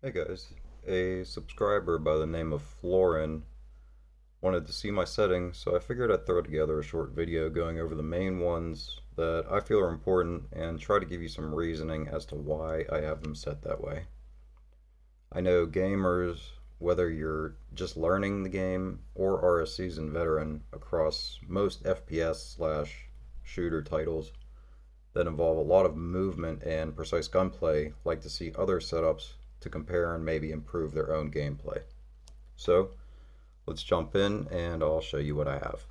Hey guys, a subscriber by the name of Florin wanted to see my settings, so I figured I'd throw together a short video going over the main ones that I feel are important and try to give you some reasoning as to why I have them set that way. I know gamers, whether you're just learning the game or are a seasoned veteran across most FPS slash shooter titles that involve a lot of movement and precise gunplay, like to see other setups to compare and maybe improve their own gameplay. So let's jump in and I'll show you what I have.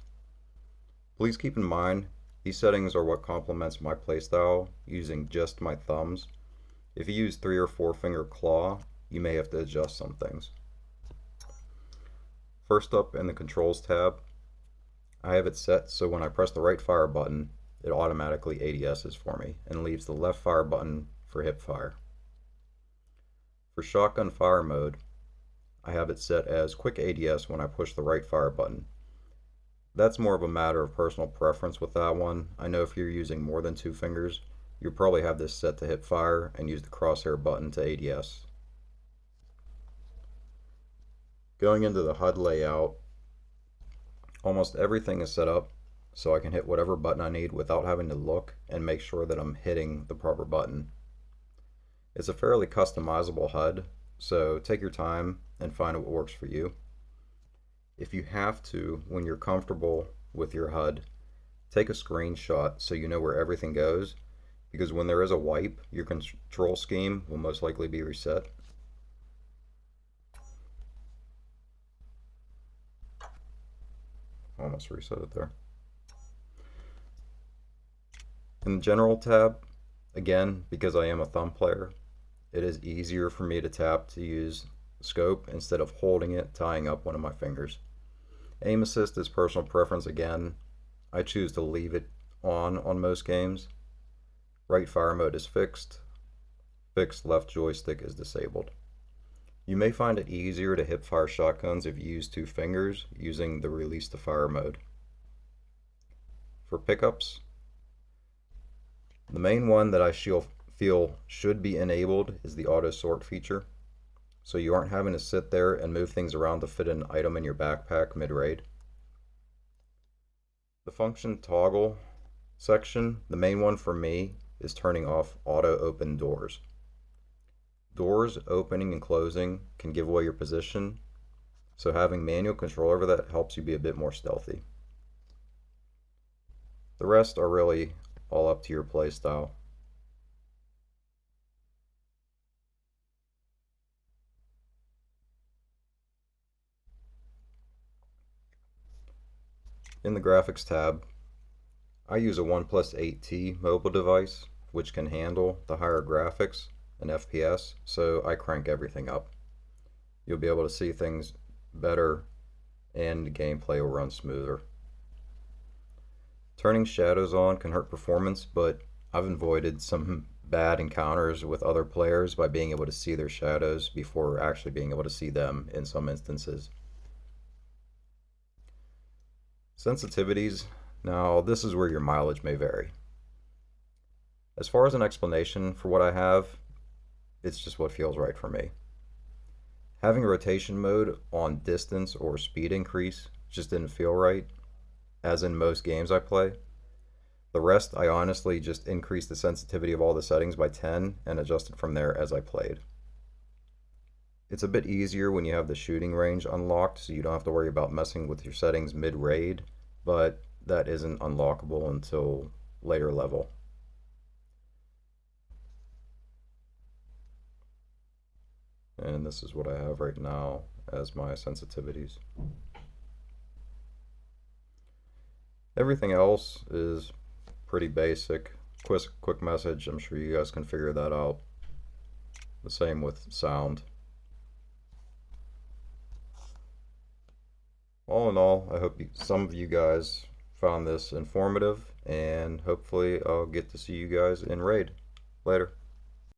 Please keep in mind these settings are what complements my playstyle using just my thumbs. If you use 3 or 4 finger claw, you may have to adjust some things. First up in the controls tab, I have it set so when I press the right fire button, it automatically ADSs for me and leaves the left fire button for hip fire. For shotgun fire mode, I have it set as quick ADS when I push the right fire button. That's more of a matter of personal preference with that one. I know if you're using more than 2 fingers, you'll probably have this set to hip fire and use the crosshair button to ADS. Going into the HUD layout, almost everything is set up so I can hit whatever button I need without having to look and make sure that I'm hitting the proper button. It's a fairly customizable HUD, so take your time and find what works for you. If you have to, when you're comfortable with your HUD, take a screenshot so you know where everything goes, because when there is a wipe, your control scheme will most likely be reset. Almost reset it there. In the general tab, again, because I am a thumb player, it is easier for me to tap to use scope instead of holding it, tying up one of my fingers. Aim assist is personal preference again. I choose to leave it on most games. Right fire mode is fixed. Fixed left joystick is disabled. You may find it easier to hip fire shotguns if you use 2 fingers using the release to fire mode. For pickups, the main one that I feel should be enabled is the auto sort feature, so you aren't having to sit there and move things around to fit an item in your backpack mid-raid. The function toggle section, the main one for me is turning off auto open doors. Doors opening and closing can give away your position, so having manual control over that helps you be a bit more stealthy. The rest are really all up to your playstyle. In the graphics tab, I use a OnePlus 8T mobile device, which can handle the higher graphics and FPS, so I crank everything up. You'll be able to see things better and the gameplay will run smoother. Turning shadows on can hurt performance, but I've avoided some bad encounters with other players by being able to see their shadows before actually being able to see them in some instances. Sensitivities. Now, this is where your mileage may vary. As far as an explanation for what I have, it's just what feels right for me. Having rotation mode on distance or speed increase just didn't feel right, as in most games I play. The rest, I honestly just increased the sensitivity of all the settings by 10 and adjusted from there as I played. It's a bit easier when you have the shooting range unlocked, so you don't have to worry about messing with your settings mid-raid, but that isn't unlockable until later level. And this is what I have right now as my sensitivities. Everything else is pretty basic. Quick message, I'm sure you guys can figure that out. The same with sound. All in all, I hope some of you guys found this informative, and hopefully I'll get to see you guys in raid. Later.